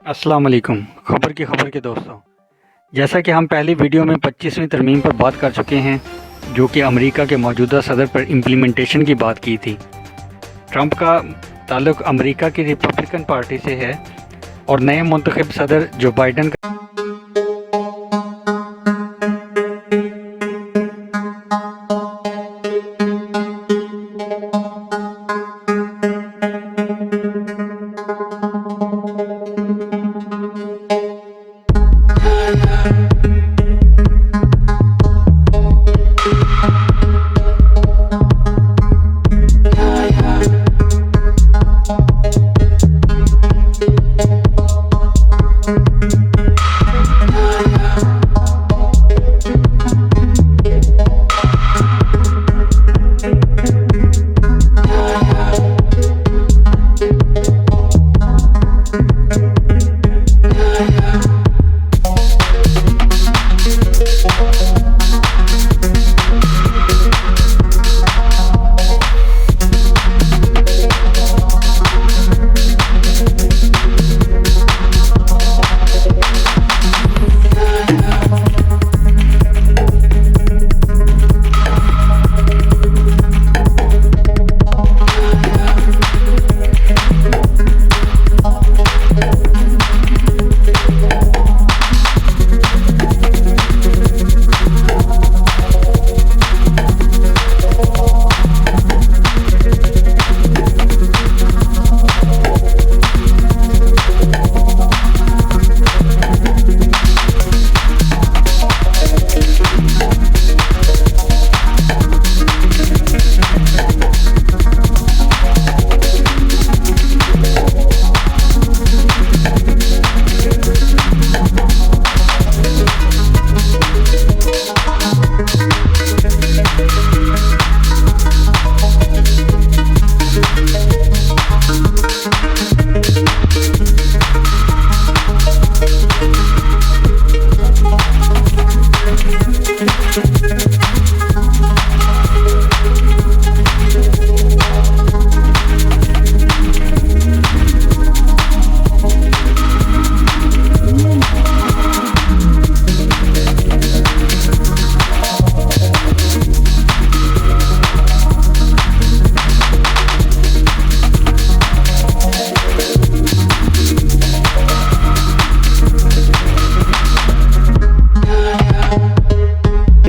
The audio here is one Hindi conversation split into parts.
अस्सलाम वालेकुम। खबर के दोस्तों, जैसा कि हम पहली वीडियो में 25वीं तरमीम पर बात कर चुके हैं, जो कि अमेरिका के मौजूदा सदर पर इम्प्लीमेंटेशन की बात की थी। ट्रंप का ताल्लुक़ अमेरिका की रिपब्लिकन पार्टी से है और नए मुंतखब सदर जो बाइडन का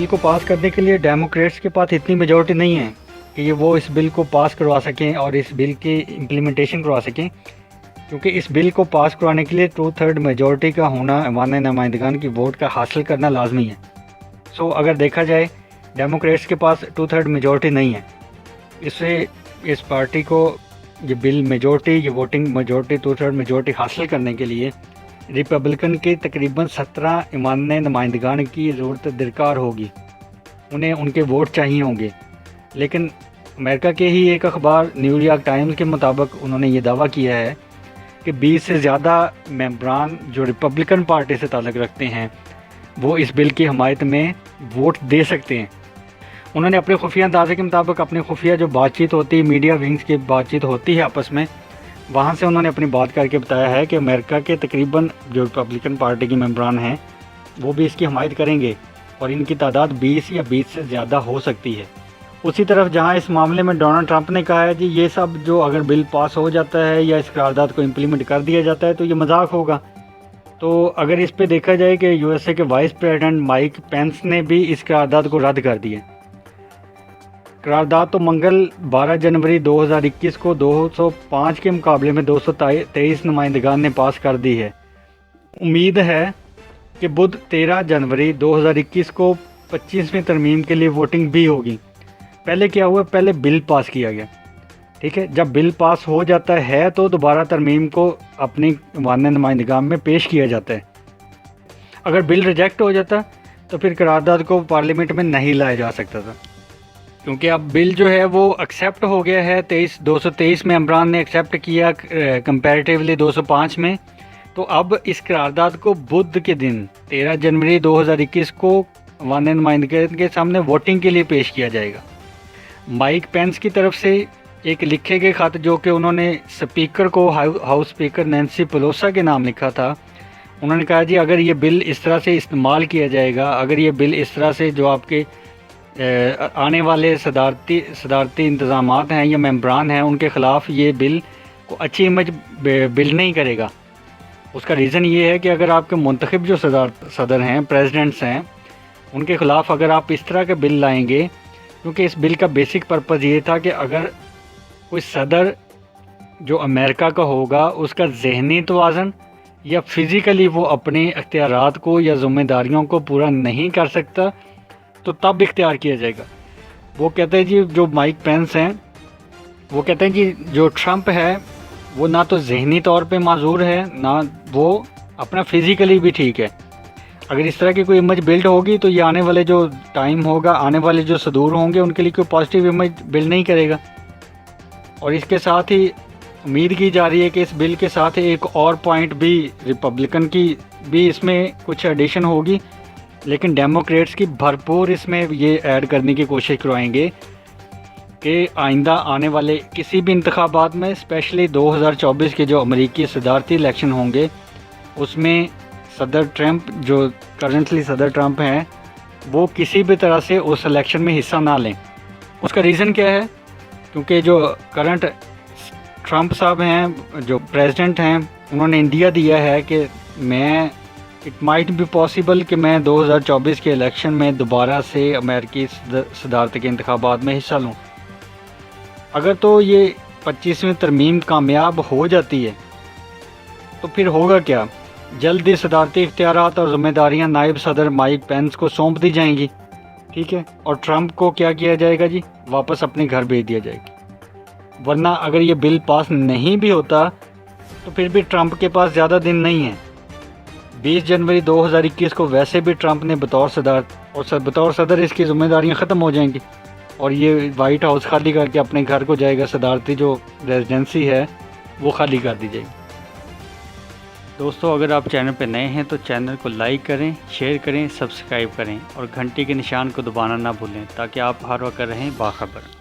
को पास करने के लिए डेमोक्रेट्स के पास इतनी मेजॉरिटी नहीं है कि वो इस बिल को पास करवा सकें और इस बिल की इम्प्लीमेंटेशन करवा सकें, क्योंकि इस बिल को पास करवाने के लिए 2/3 मेजॉरिटी का होना, ऐवान नुमाइंदगान की वोट का हासिल करना लाजमी है। सो अगर देखा जाए डेमोक्रेट्स के पास 2/3 मेजॉरिटी नहीं है, इससे इस पार्टी को ये बिल मेजॉरिटी, ये वोटिंग मेजॉरिटी 2/3 मेजॉरिटी हासिल करने के लिए रिपब्लिकन के तकरीबन 17 ऐवान नुमाइंदगान की ज़रूरत दरकार होगी। उन्हें उनके वोट चाहिए होंगे। लेकिन अमेरिका के ही एक अखबार न्यूयॉर्क टाइम्स के मुताबिक उन्होंने ये दावा किया है कि 20 से ज़्यादा मेंबरान जो रिपब्लिकन पार्टी से ताल्लुक़ रखते हैं वो इस बिल की हमायत में वोट दे सकते हैं। उन्होंने अपने खुफिया अंदाजे के मुताबिक अपनी खुफिया जो बातचीत होती है, मीडिया विंग्स की बातचीत होती है आपस में, वहाँ से उन्होंने अपनी बात करके बताया है कि अमेरिका के तकरीबन जो रिपब्लिकन पार्टी के मेंबरान हैं वो भी इसकी हमायत करेंगे और इनकी तादाद 20 या 20 से ज़्यादा हो सकती है। उसी तरफ जहाँ इस मामले में डोनाल्ड ट्रंप ने कहा है जी ये सब जो अगर बिल पास हो जाता है या इस करारदाद को इम्प्लीमेंट कर दिया जाता है तो ये मजाक होगा। तो अगर इस पे देखा जाए कि यूएसए के वाइस प्रेसिडेंट माइक पेंस ने भी इस करारदाद को रद्द कर दिया। करारदाद तो मंगल 12 जनवरी 2021 को 205 के मुकाबले में 223 नुमाइंदगान ने पास कर दी है। उम्मीद है कि बुध 13 जनवरी 2021 को 25वीं तरमीम के लिए वोटिंग भी होगी। पहले क्या हुआ, पहले बिल पास किया गया, ठीक है। जब बिल पास हो जाता है तो दोबारा तरमीम को अपनी ऐवान नुमाइंदगान में पेश किया जाता है। अगर बिल रिजेक्ट हो जाता तो फिर करारदाद को पार्लियामेंट में नहीं लाया जा सकता था, क्योंकि अब बिल जो है वो एक्सेप्ट हो गया है। 223 मेंबरान ने एक्सेप्ट किया कंपैरेटिवली 205 में। तो अब इस करारदाद को बुध के दिन 13 जनवरी 2021 को ऐवान नुमाइंदगान के सामने वोटिंग के लिए पेश किया जाएगा। माइक पेंस की तरफ से एक लिखे गए खत जो कि उन्होंने स्पीकर को, हाउस स्पीकर नैन्सी पेलोसी के नाम लिखा था। उन्होंने कहा जी अगर ये बिल इस तरह से इस्तेमाल किया जाएगा, अगर ये बिल इस तरह से जो आपके आने वाले सदारती इंतज़ामात हैं या मेम्बरान हैं उनके ख़िलाफ़ ये बिल को अच्छी इमेज बिल्ड नहीं करेगा। उसका रीज़न ये है कि अगर आपके मुंतखब जो सदर हैं, प्रेसिडेंट्स हैं, उनके ख़िलाफ़ अगर आप इस तरह के बिल लाएंगे, क्योंकि इस बिल का बेसिक पर्पज़ ये था कि अगर कोई सदर जो अमेरिका का होगा उसका ज़हनी तवाज़न या फ़िज़िकली वो अपने अख्तियारात को या ज़िम्मेदारियों को पूरा नहीं कर सकता तो तब इख्तियार किया जाएगा। वो कहते हैं जी, जो माइक पेंस हैं वो कहते हैं जी जो ट्रंप है वो ना तो ज़हनी तौर पे माजूर है, ना वो अपना फ़िज़िकली भी ठीक है। अगर इस तरह की कोई इमेज बिल्ड होगी तो ये आने वाले जो टाइम होगा, आने वाले जो सदूर होंगे उनके लिए कोई पॉजिटिव इमेज बिल्ड नहीं करेगा। और इसके साथ ही उम्मीद की जा रही है कि इस बिल के साथ एक और पॉइंट भी रिपब्लिकन की भी इसमें कुछ एडिशन होगी, लेकिन डेमोक्रेट्स की भरपूर इसमें ये ऐड करने की कोशिश करवाएंगे कि आइंदा आने वाले किसी भी इंतखाबात में, स्पेशली 2024 के जो अमेरिकी सदारती इलेक्शन होंगे, उसमें सदर ट्रंप जो करंटली सदर ट्रंप हैं वो किसी भी तरह से उस इलेक्शन में हिस्सा ना लें। उसका रीज़न क्या है? क्योंकि जो करंट ट्रंप साहब हैं, जो प्रेसिडेंट हैं, उन्होंने इंडिया दिया है कि मैं इट माइट बी पॉसिबल कि मैं 2024 के इलेक्शन में दोबारा से अमेरिकी सदारत के इंतखाबात में हिस्सा लूँ। अगर तो ये 25वीं तरमीम कामयाब हो जाती है तो फिर होगा क्या? जल्द ही सदारती इख्तियारात और ज़िम्मेदारियाँ नायब सदर माइक पेंस को सौंप दी जाएंगी, ठीक है, और ट्रंप को क्या किया जाएगा जी? वापस अपने घर भेज दिया जाएगा। वरना अगर ये बिल पास नहीं भी होता तो फिर भी ट्रंप के पास ज़्यादा दिन नहीं है। 20 जनवरी 2021 को वैसे भी ट्रंप ने बतौर सदर इसकी ज़िम्मेदारियाँ ख़त्म हो जाएंगी और ये वाइट हाउस खाली करके अपने घर को जाएगा। सदारती जो रेजिडेंसी है वो खाली कर दी जाएगी। दोस्तों, अगर आप चैनल पर नए हैं तो चैनल को लाइक करें, शेयर करें, सब्सक्राइब करें और घंटी के निशान को दबाना ना भूलें ताकि आप हर वक्त रहें बाखबर।